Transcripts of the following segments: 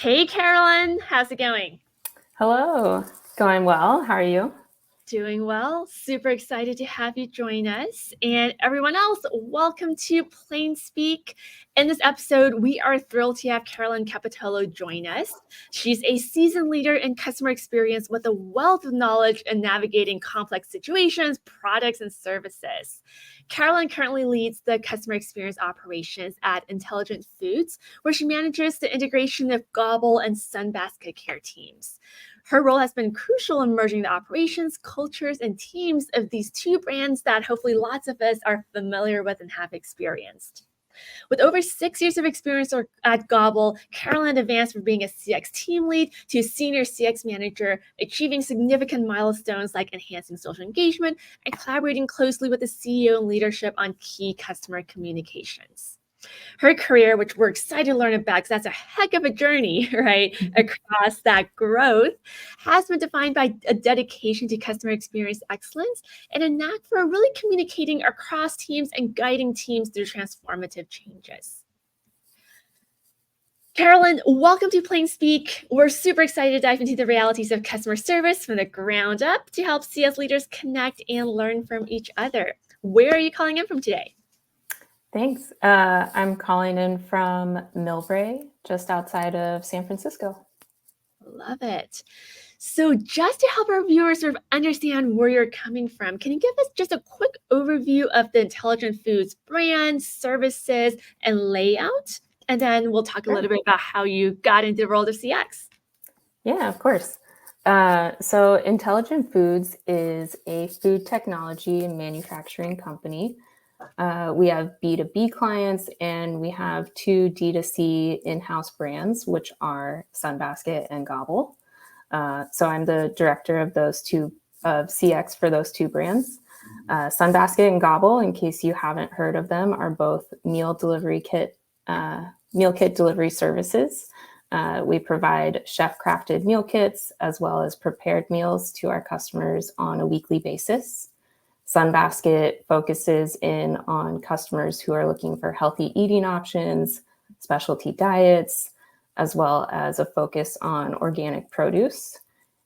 Hey, Carolyn, how's it going? Hello, going well. How are you? Doing well. Super excited to have you join us. And everyone else, welcome to Plain Speak. In this episode, we are thrilled to have Carolyn Capitello join us. She's a seasoned leader in customer experience with a wealth of knowledge in navigating complex situations, products, and services. Carolyn currently leads the customer experience operations at Intelligent Foods, where she manages the integration of Gobble and Sunbasket care teams. Her role has been crucial in merging the operations, cultures, and teams of these two brands that hopefully lots of us are familiar with and have experienced. With over 6 years of experience at Gobble, Carolyn advanced from being a CX team lead to senior CX manager, achieving significant milestones like enhancing social engagement and collaborating closely with the CEO and leadership on key customer communications. Her career, which we're excited to learn about because that's a heck of a journey, right, across that growth, has been defined by a dedication to customer experience excellence and a knack for really communicating across teams and guiding teams through transformative changes. Carolyn, welcome to Plain Speak. We're super excited to dive into the realities of customer service from the ground up to help CS leaders connect and learn from each other. Where are you calling in from today? Thanks. I'm calling in from Millbrae, just outside of San Francisco. Love it. So just to help our viewers sort of understand where you're coming from, can you give us just a quick overview of the Intelligent Foods brand, services, and layout? And then we'll talk a little bit about how you got into the world of CX. Yeah, of course. So Intelligent Foods is a food technology and manufacturing company. We have B2B clients and we have two D2C in-house brands, which are Sunbasket and Gobble. So I'm the director of CX for those two brands. Sunbasket and Gobble, in case you haven't heard of them, are both meal kit delivery services. We provide chef-crafted meal kits as well as prepared meals to our customers on a weekly basis. Sunbasket focuses in on customers who are looking for healthy eating options, specialty diets, as well as a focus on organic produce.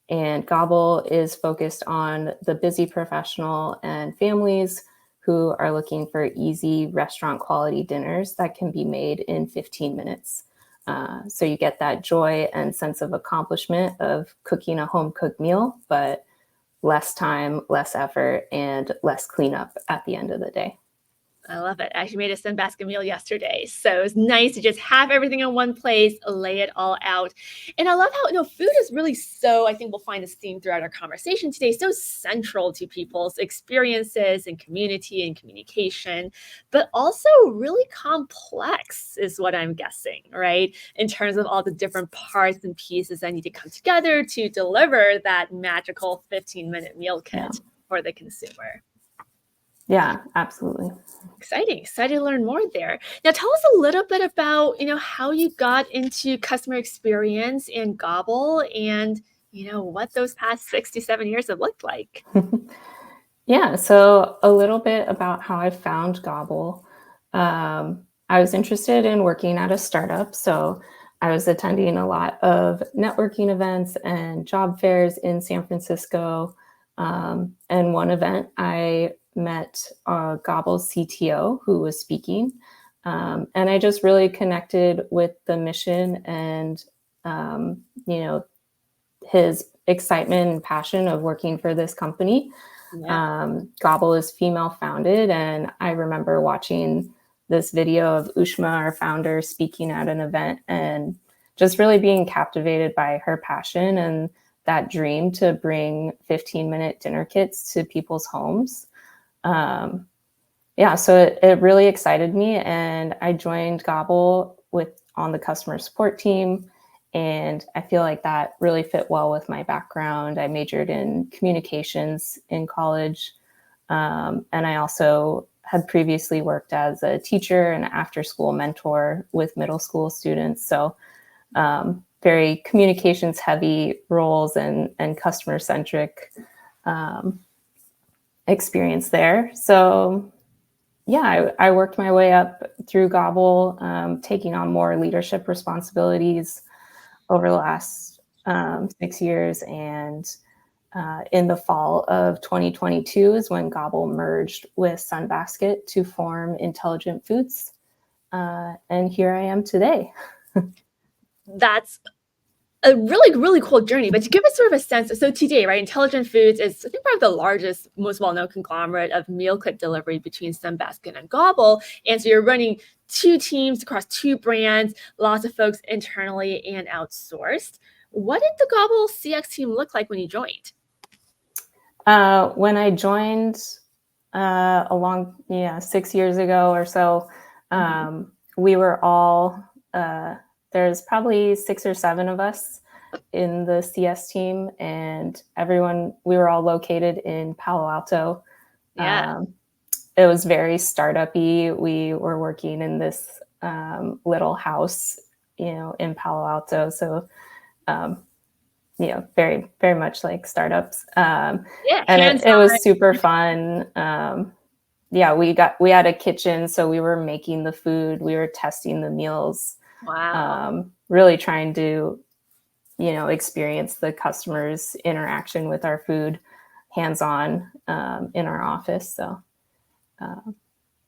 And Gobble is focused on the busy professional and families who are looking for easy restaurant quality dinners that can be made in 15 minutes. So you get that joy and sense of accomplishment of cooking a home cooked meal, but less time, less effort, and less cleanup at the end of the day. I love it. I actually made a Sunbasket meal yesterday. So it's nice to just have everything in one place, lay it all out. And I love how, food is really so, I think we'll find this theme throughout our conversation today, so central to people's experiences and community and communication, but also really complex is what I'm guessing, right? In terms of all the different parts and pieces that need to come together to deliver that magical 15-minute meal kit for the consumer. Yeah, absolutely. Exciting to learn more there. Now tell us a little bit about, how you got into customer experience and Gobble and, what those past 6 to 7 years have looked like. Yeah, so a little bit about how I found Gobble. I was interested in working at a startup, so I was attending a lot of networking events and job fairs in San Francisco. And one event I met Gobble's CTO who was speaking. And I just really connected with the mission and, his excitement and passion of working for this company. Yeah. Gobble is female founded. And I remember watching this video of Ushma, our founder, speaking at an event and just really being captivated by her passion and that dream to bring 15-minute dinner kits to people's homes. So it really excited me, and I joined Gobble on the customer support team, and I feel like that really fit well with my background. I majored in communications in college, and I also had previously worked as a teacher and after-school mentor with middle school students. So very communications heavy roles and customer-centric experience there. So yeah, I worked my way up through Gobble, taking on more leadership responsibilities. over the last 6 years. And in the fall of 2022 is when Gobble merged with Sunbasket to form Intelligent Foods. And here I am today. That's a really, really cool journey. But to give us sort of a sense, so today, right, Intelligent Foods is, I think, probably the largest, most well-known conglomerate of meal kit delivery between Sunbasket and Gobble. And so you're running 2 teams across 2 brands, lots of folks internally and outsourced. What did the Gobble CX team look like when you joined? When I joined 6 years ago or so, we were all, there's probably 6 or 7 of us in the CS team, and we were all located in Palo Alto. Yeah. It was very startup-y. We were working in this little house, in Palo Alto. So, very, very much like startups. Yeah, And it hands-on. was super fun. We had a kitchen, so we were making the food, we were testing the meals, Wow. really trying to, experience the customer's interaction with our food hands-on in our office. So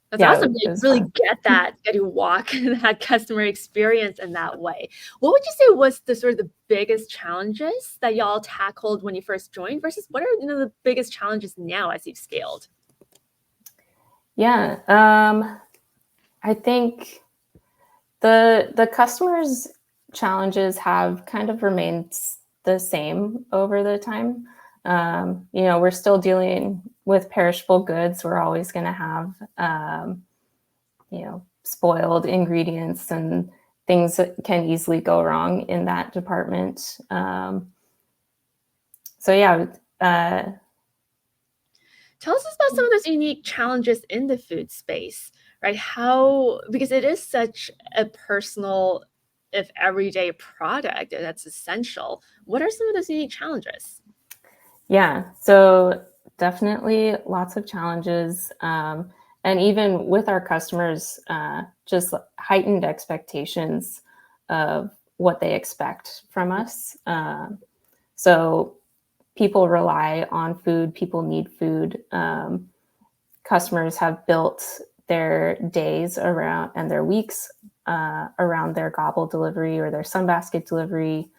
That's awesome it to was really fun. get to walk that customer experience in that way. What would you say was the sort of the biggest challenges that y'all tackled when you first joined versus what are the biggest challenges now as you've scaled? Yeah, I think the customers' challenges have kind of remained the same over the time. We're still dealing with perishable goods. We're always going to have, spoiled ingredients and things that can easily go wrong in that department. So yeah, Tell us about some of those unique challenges in the food space, right? Because it is such a personal, if everyday product that's essential. What are some of those unique challenges? yeah. So definitely lots of challenges. And even with our customers, just heightened expectations of what they expect from us. So people rely on food, people need food. Customers have built their days around and their weeks around their Gobble delivery or their Sunbasket delivery.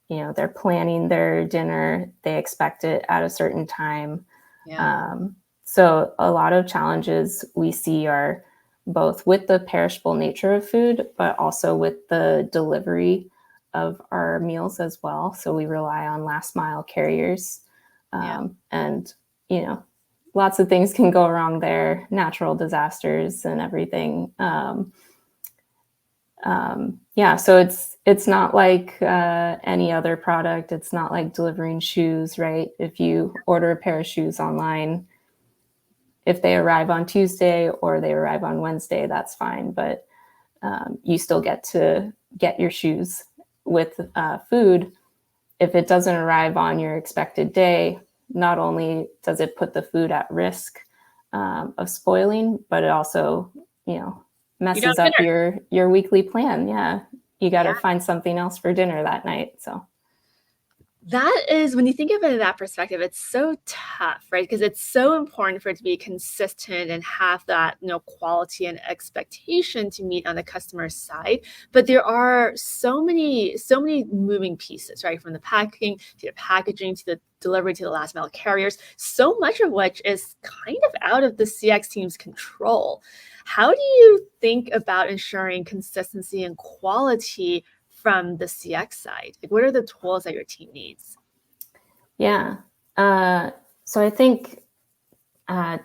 They're planning their dinner, they expect it at a certain time. Yeah. So a lot of challenges we see are both with the perishable nature of food, but also with the delivery of our meals as well. So we rely on last mile carriers. Yeah. And, lots of things can go wrong there, natural disasters and everything. So it's not like any other product. It's not like delivering shoes, right? If you order a pair of shoes online, if they arrive on Tuesday or they arrive on Wednesday, that's fine. But you still get to get your shoes. With food, if it doesn't arrive on your expected day, not only does it put the food at risk of spoiling, but it also, You don't messes have up dinner. your weekly plan. Yeah, you got Yeah. to find something else for dinner that night. So That is, when you think of it in that perspective, it's so tough, right? Because it's so important for it to be consistent and have that, quality and expectation to meet on the customer side. But there are so many moving pieces, right? From the packing to the packaging to the delivery to the last mile carriers, so much of which is kind of out of the CX team's control. How do you think about ensuring consistency and quality from the CX side? Like, what are the tools that your team needs? yeah, so I think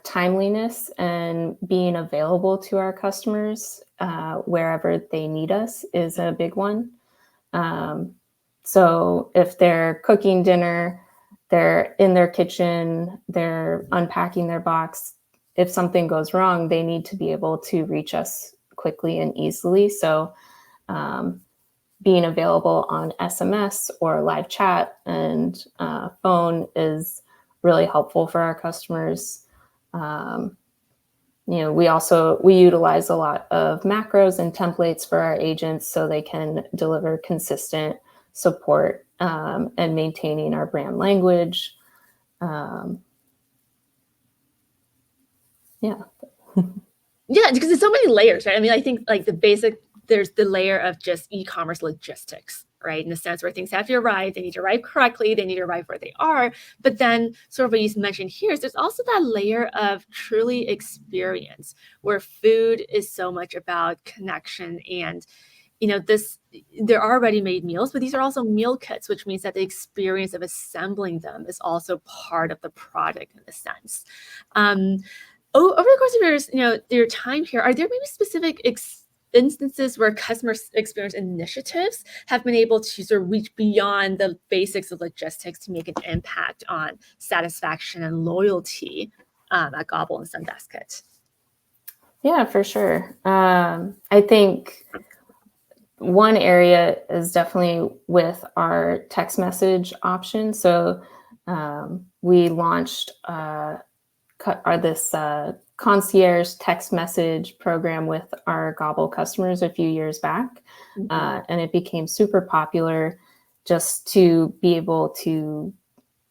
timeliness and being available to our customers wherever they need us is a big one. Um, so if they're cooking dinner, they're in their kitchen, they're unpacking their box. If something goes wrong, they need to be able to reach us quickly and easily. So um, being available on SMS or live chat and phone is really helpful for our customers. Um, we utilize a lot of macros and templates for our agents so they can deliver consistent support and maintaining our brand language. Yeah. Yeah, because there's so many layers, right? I mean, I think like there's the layer of just e-commerce logistics, right? In the sense where things have to arrive, they need to arrive correctly, they need to arrive where they are. But then sort of what you mentioned here is there's also that layer of truly experience where food is so much about connection and there are ready-made meals, but these are also meal kits, which means that the experience of assembling them is also part of the product in a sense. Over the course of your time here, are there maybe specific instances where customer experience initiatives have been able to sort of reach beyond the basics of logistics to make an impact on satisfaction and loyalty at Gobble and Sunbasket? Yeah, for sure. I think one area is definitely with our text message option. So we launched this concierge text message program with our Gobble customers a few years back. And it became super popular just to be able to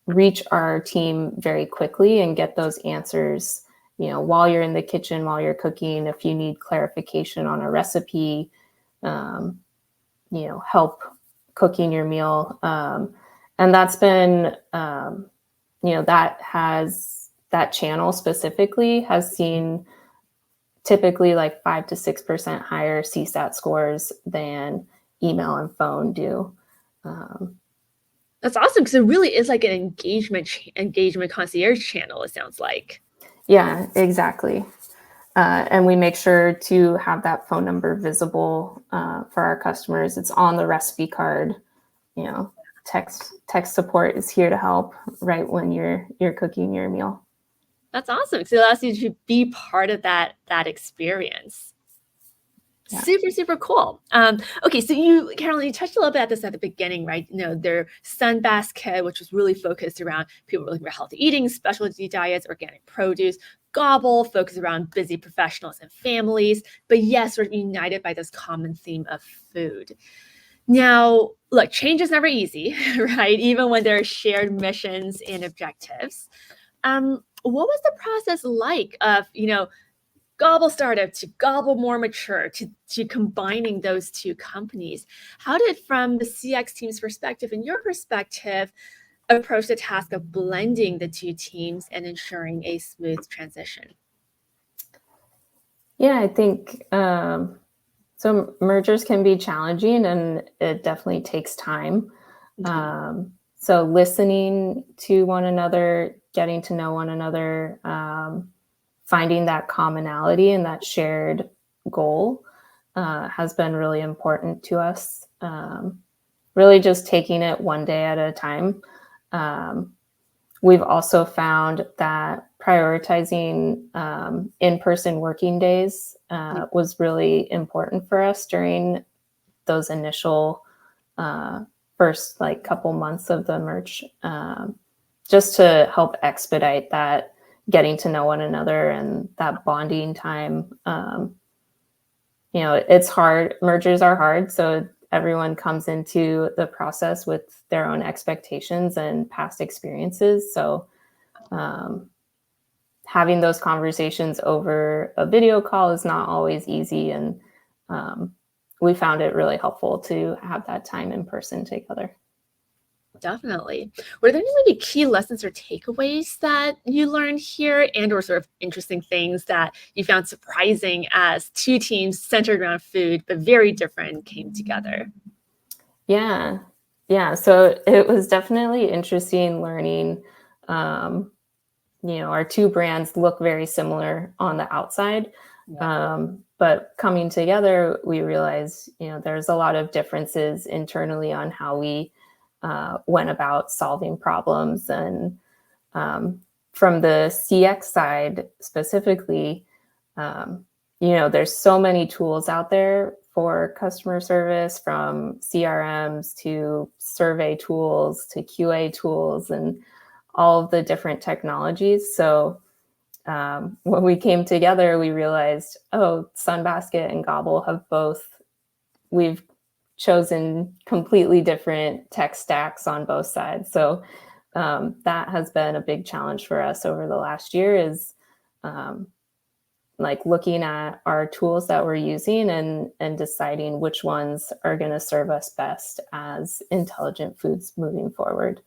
reach our team very quickly and get those answers, while you're in the kitchen, while you're cooking, if you need clarification on a recipe, help cooking your meal. And that's been, that channel specifically has seen typically like 5 to 6% higher CSAT scores than email and phone do. That's awesome because it really is like an engagement concierge channel, it sounds like. Yeah, exactly. And we make sure to have that phone number visible for our customers. It's on the recipe card. Text support is here to help right when you're cooking your meal. That's awesome because it allows you to be part of that experience. Yeah. Super, super cool. Okay, so Carolyn, you touched a little bit at this at the beginning, right? Their Sunbasket, which was really focused around people looking for healthy eating, specialty diets, organic produce. Gobble, focused around busy professionals and families, but yes, sort of united by this common theme of food. Now, look, change is never easy, right? Even when there are shared missions and objectives. What was the process like of, Gobble startup to Gobble more mature to combining those two companies? How did, from the CX team's perspective and your perspective, approach the task of blending the two teams and ensuring a smooth transition? Yeah, I think so. Mergers can be challenging, and it definitely takes time. So listening to one another, getting to know one another, finding that commonality and that shared goal has been really important to us. Really just taking it one day at a time. We've also found that prioritizing in-person working days was really important for us during those initial first couple months of the merge, just to help expedite that getting to know one another and that bonding time. It's hard. Mergers are hard. So everyone comes into the process with their own expectations and past experiences. So having those conversations over a video call is not always easy. And we found it really helpful to have that time in person together. Definitely. Were there any maybe key lessons or takeaways that you learned here or sort of interesting things that you found surprising as two teams centered around food, but very different came together? Yeah. So it was definitely interesting learning, our two brands look very similar on the outside. But coming together, we realized, there's a lot of differences internally on how we went about solving problems. And from the CX side specifically, there's so many tools out there for customer service, from CRMs to survey tools to QA tools and all of the different technologies. So when we came together, we realized, Sunbasket and Gobble we've chosen completely different tech stacks on both sides. So that has been a big challenge for us over the last year is like looking at our tools that we're using and deciding which ones are going to serve us best as intelligent foods moving forward.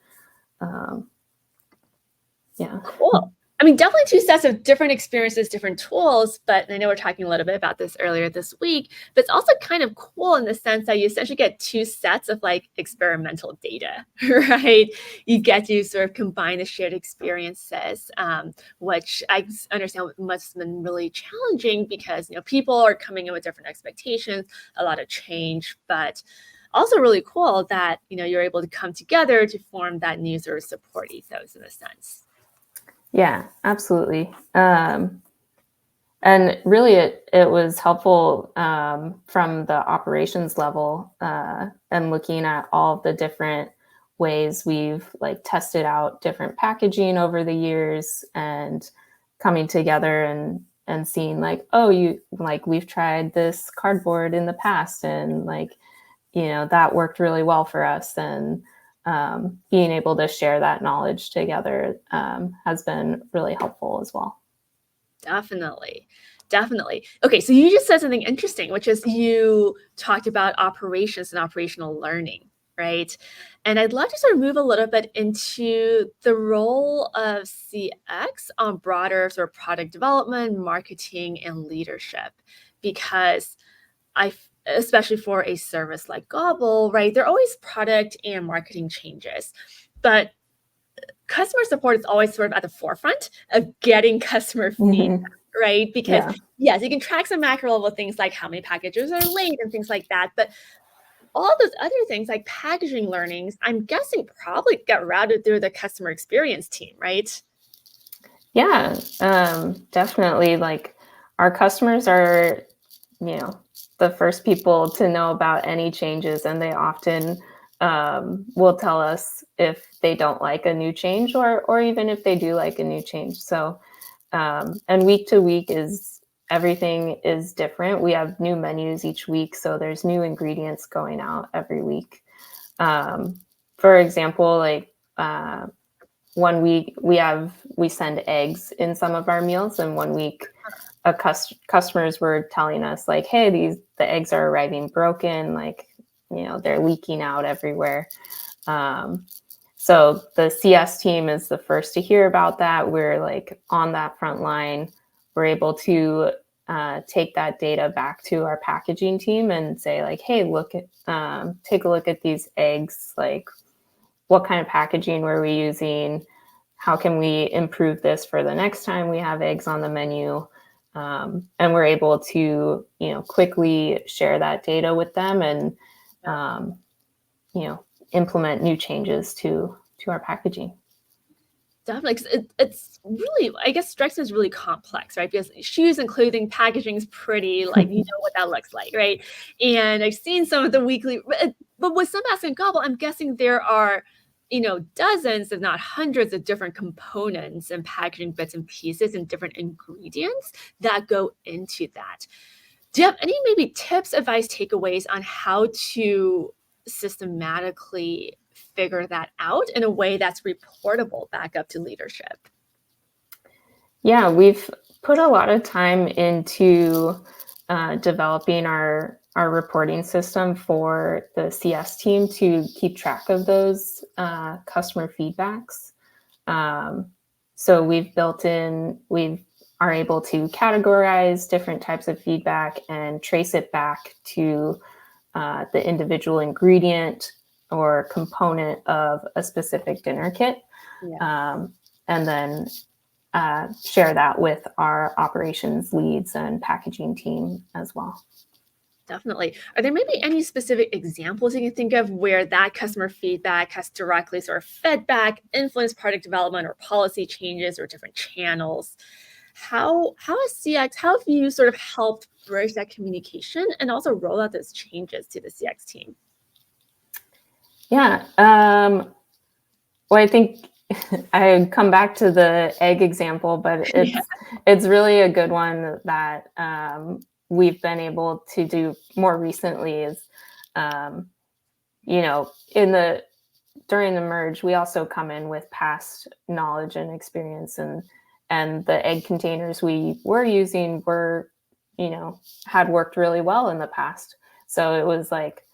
Yeah. Cool. I mean, definitely two sets of different experiences, different tools, but I know we're talking a little bit about this earlier this week, but it's also kind of cool in the sense that you essentially get two sets of like experimental data, right? You get to sort of combine the shared experiences, which I understand must have been really challenging because, people are coming in with different expectations, a lot of change, but also really cool that, you're able to come together to form that new sort of support ethos in a sense. Yeah, absolutely. And really, it was helpful from the operations level and looking at all the different ways we've like tested out different packaging over the years and coming together and seeing like, oh, you like we've tried this cardboard in the past and like, that worked really well for us and being able to share that knowledge together has been really helpful as well. Definitely. Definitely. Okay, so you just said something interesting, which is you talked about operations and operational learning, right? And I'd love to sort of move a little bit into the role of CX on broader sort of product development, marketing, and leadership, because especially for a service like Gobble, right? There are always product and marketing changes, but customer support is always sort of at the forefront of getting customer feedback, Mhm. right? Because Yeah. yes, you can track some macro level things like how many packages are late and things like that, but all those other things like packaging learnings, I'm guessing probably get routed through the customer experience team, right? Yeah, definitely. Like our customers are, you know, the first people to know about any changes, and they often will tell us if they don't like a new change, or even if they do like a new change. So, and week to week is everything is different. We have new menus each week, so there's new ingredients going out every week. Um, for example, like. One week we send eggs in some of our meals, and one week customers were telling us like, hey, the eggs are arriving broken, like they're leaking out everywhere. um, so the CS team is the first to hear about that. We're like on that front line. We're able to take that data back to our packaging team and say like, hey, take a look at these eggs, like what kind of packaging were we using? How can we improve this for the next time we have eggs on the menu? And we're able to, quickly share that data with them and, um, implement new changes to our packaging. Definitely, 'cause it's really, I guess, strikes me as really complex, right? Because shoes and clothing packaging is pretty, like, you know what that looks like, right? And I've seen some of the weekly, but with Sunbasket and Gobble, I'm guessing there are, dozens, if not hundreds, of different components and packaging bits and pieces and different ingredients that go into that. Do you have any maybe tips, advice, takeaways on how to systematically figure that out in a way that's reportable back up to leadership? Yeah, we've put a lot of time into developing our reporting system for the CS team to keep track of those customer feedbacks. Um, so we are able to categorize different types of feedback and trace it back to the individual ingredient or component of a specific dinner kit. Yeah. And then share that with our operations leads and packaging team as well. Definitely. Are there maybe any specific examples you can think of where that customer feedback has directly sort of fed back, influenced product development or policy changes or different channels? How has CX, how have you sort of helped bridge that communication and also roll out those changes to the CX team? Yeah. Well, I think I come back to the egg example, but Yeah. it's really a good one that we've been able to do more recently. Is you know, during the merge, we also come in with past knowledge and experience, and the egg containers we were using were, had worked really well in the past. So it was like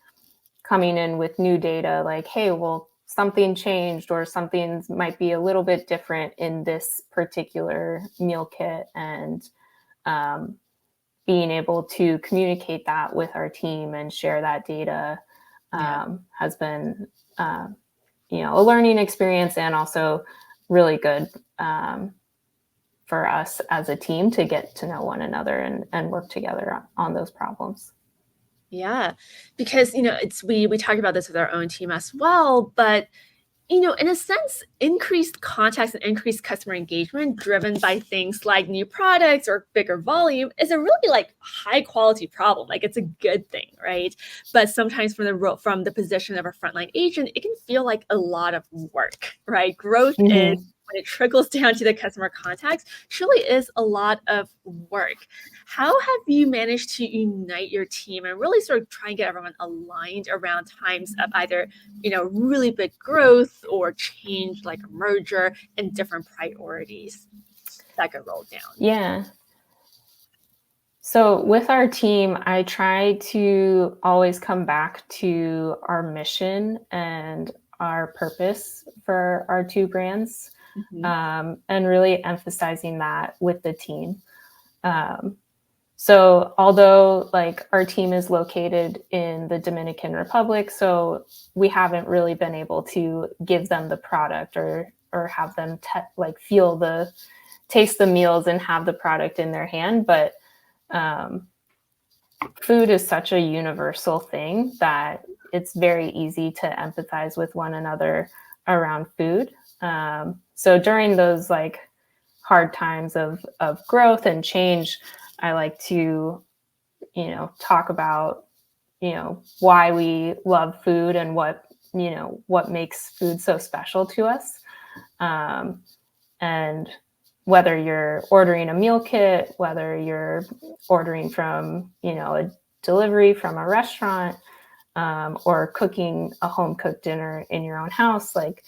coming in with new data, like, hey, well, something changed or something might be a little bit different in this particular meal kit, and being able to communicate that with our team and share that data has been a learning experience, and also really good for us as a team to get to know one another and work together on those problems. Yeah, because we talk about this with our own team as well, but in a sense, increased contacts and increased customer engagement driven by things like new products or bigger volume is a really like high quality problem. Like it's a good thing, right? But sometimes from the position of a frontline agent, it can feel like a lot of work, right? Growth is Mm-hmm. when it trickles down to the customer contacts, truly is a lot of work. How have you managed to unite your team and really sort of try and get everyone aligned around times of either really big growth or change like a merger and different priorities that get rolled down? Yeah. So with our team, I try to always come back to our mission and our purpose for our two brands, Mhm. and really emphasizing that with the team. So although like our team is located in the Dominican Republic, so we haven't really been able to give them the product or have them taste the meals and have the product in their hand. But food is such a universal thing that it's very easy to empathize with one another around food. So during those like hard times of growth and change, I like to, talk about, why we love food and what makes food so special to us. And whether you're ordering a meal kit, whether you're ordering from, a delivery from a restaurant, or cooking a home cooked dinner in your own house, like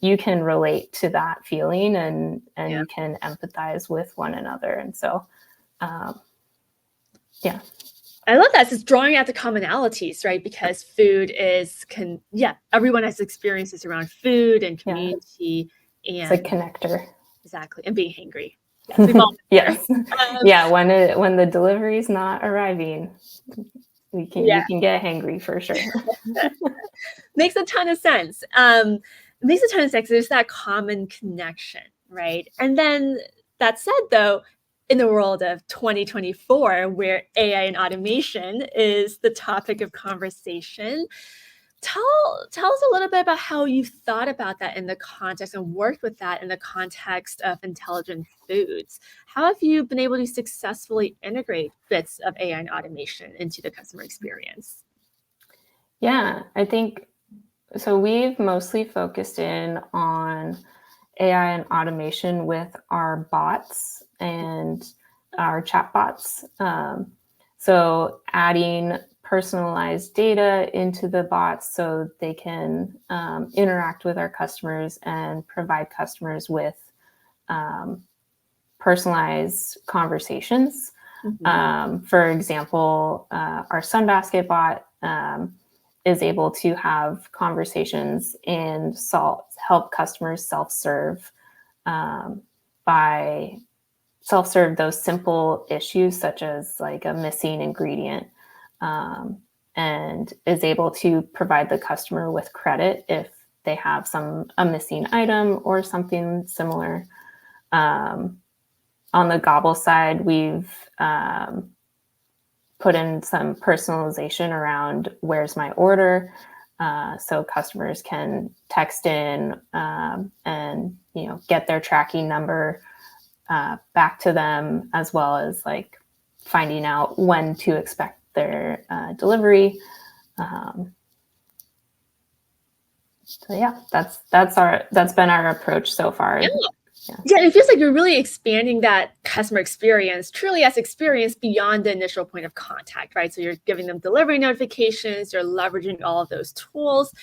you can relate to that feeling, and Yeah. you can empathize with one another. And so, yeah. I love that. It's drawing out the commonalities, right? Because food everyone has experiences around food and Yeah. community It's a and connector. exactly, and being hangry. Yes, we've all been there. Yes. Yeah. When the delivery's not arriving, Yeah. you can get hangry for sure. Makes a ton of sense. It makes a ton of sense. There's that common connection, right? And then that said, though, in the world of 2024, where AI and automation is the topic of conversation, tell us a little bit about how you thought about that in the context and worked with that in the context of intelligent foods. How have you been able to successfully integrate bits of AI and automation into the customer experience? Yeah, I think so. We've mostly focused in on AI and automation with our bots and our chat bots. So adding personalized data into the bots so they can interact with our customers and provide customers with um, personalized conversations. Mhm. For example, our Sunbasket bot is able to have conversations and help customers by self-serve those simple issues such as like a missing ingredient, and is able to provide the customer with credit if they have a missing item or something similar. On the Gobble side, we've put in some personalization around where's my order, so customers can text in, and get their tracking number back to them, as well as like finding out when to expect their delivery. So yeah, that's been our approach so far. Yeah. Yeah, it feels like you're really expanding that customer experience, truly as experience beyond the initial point of contact, right? So you're giving them delivery notifications, you're leveraging all of those tools.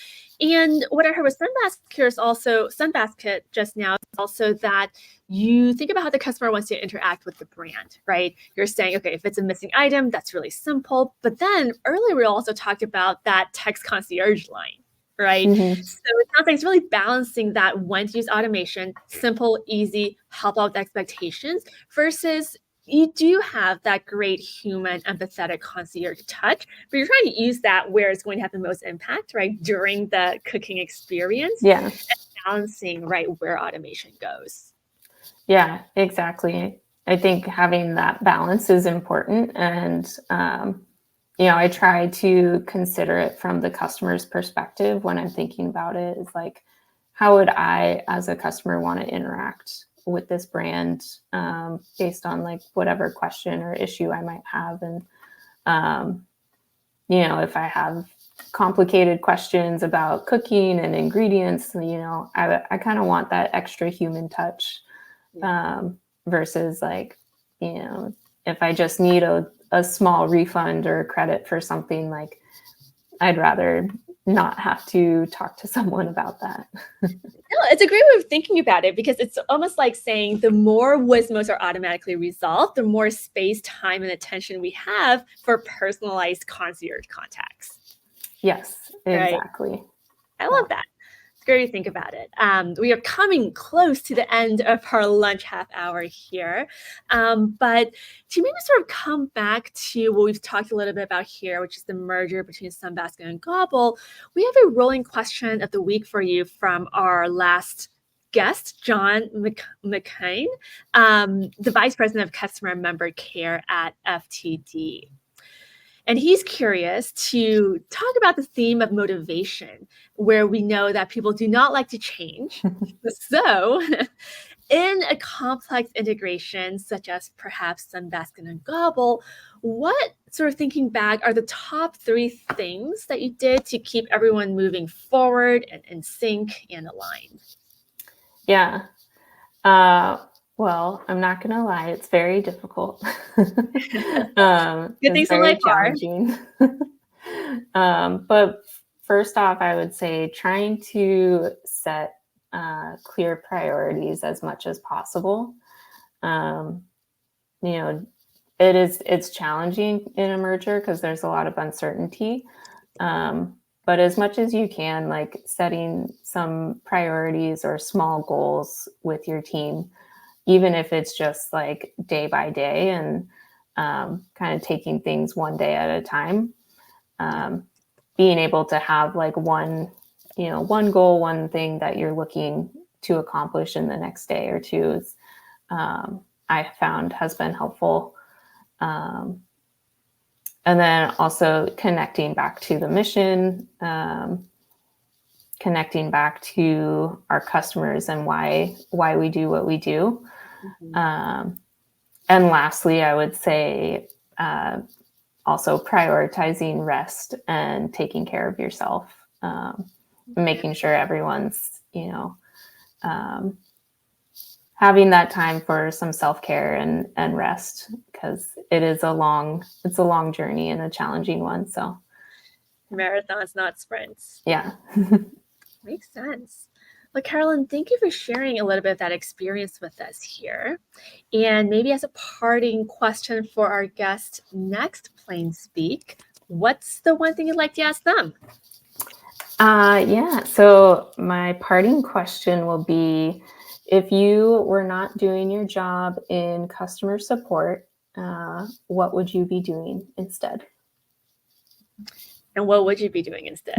And what I heard with Sunbasket is also Sunbasket just now is also that you think about how the customer wants to interact with the brand, right? You're saying, okay, if it's a missing item, that's really simple. But then earlier we also talked about that text concierge line, right? Mm-hmm. So it sounds like it's really balancing that when to use automation, simple, easy, help out with expectations, versus you do have that great human, empathetic concierge touch, but you're trying to use that where it's going to have the most impact, right, during the cooking experience, Yeah. and balancing, right, where automation goes. Yeah, exactly. I think having that balance is important. And, I try to consider it from the customer's perspective when I'm thinking about it. Is like, how would I, as a customer, want to interact with this brand based on like whatever question or issue I might have? And, if I have complicated questions about cooking and ingredients, I kind of want that extra human touch versus like, if I just need a small refund or credit for something, like I'd rather not have to talk to someone about that. No, it's a great way of thinking about it, because it's almost like saying the more Wismos are automatically resolved, the more space, time, and attention we have for personalized concierge contacts. Yes, Right. exactly. I love that. It's great to think about it. We are coming close to the end of our lunch half hour here. But to maybe sort of come back to what we've talked a little bit about here, which is the merger between Sunbasket and Gobble, we have a rolling question of the week for you from our last guest, John McCain, the Vice President of Customer and Member Care at FTD. And he's curious to talk about the theme of motivation, where we know that people do not like to change. So, in a complex integration, such as perhaps Sunbasket and Gobble, what, sort of thinking back, are the top 3 things that you did to keep everyone moving forward and in sync and aligned? Yeah. Well, I'm not going to lie, it's very difficult. Good It's things in life very are. challenging. But first off, I would say trying to set clear priorities as much as possible. Um, it's challenging in a merger because there's a lot of uncertainty. But as much as you can, like setting some priorities or small goals with your team, even if it's just like day by day, and kind of taking things one day at a time. Being able to have like one goal, one thing that you're looking to accomplish in the next day or two is, I found, has been helpful. And then also connecting back to the mission, connecting back to our customers and why we do what we do. And lastly, I would say also prioritizing rest and taking care of yourself, making sure everyone's, having that time for some self-care and rest, because it's a long journey and a challenging one. So Marathons, not sprints. yeah. Makes sense. Well, Carolyn, thank you for sharing a little bit of that experience with us here. And maybe as a parting question for our guest next Plain Speak, what's the one thing you'd like to ask them? Yeah. So my parting question will be, if you were not doing your job in customer support, what would you be doing instead? And what would you be doing instead?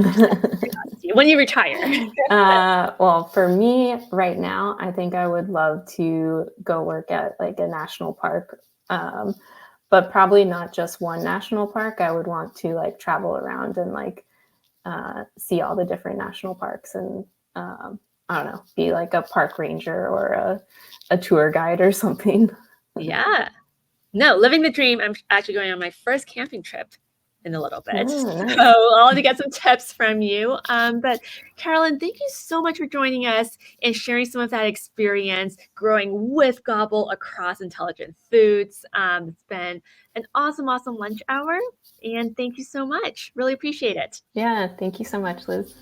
When you retire? Well, for me right now, I think I would love to go work at like a national park, but probably not just one national park. I would want to like travel around and like see all the different national parks, and I don't know, be like a park ranger or a tour guide or something. Yeah. No, living the dream. I'm actually going on my first camping trip in a little bit. Oh, nice. So I'll have to get some tips from you. But Carolyn, thank you so much for joining us and sharing some of that experience growing with Gobble across intelligent foods. It's been an awesome, awesome lunch hour. And thank you so much. Really appreciate it. Yeah, thank you so much, Liz.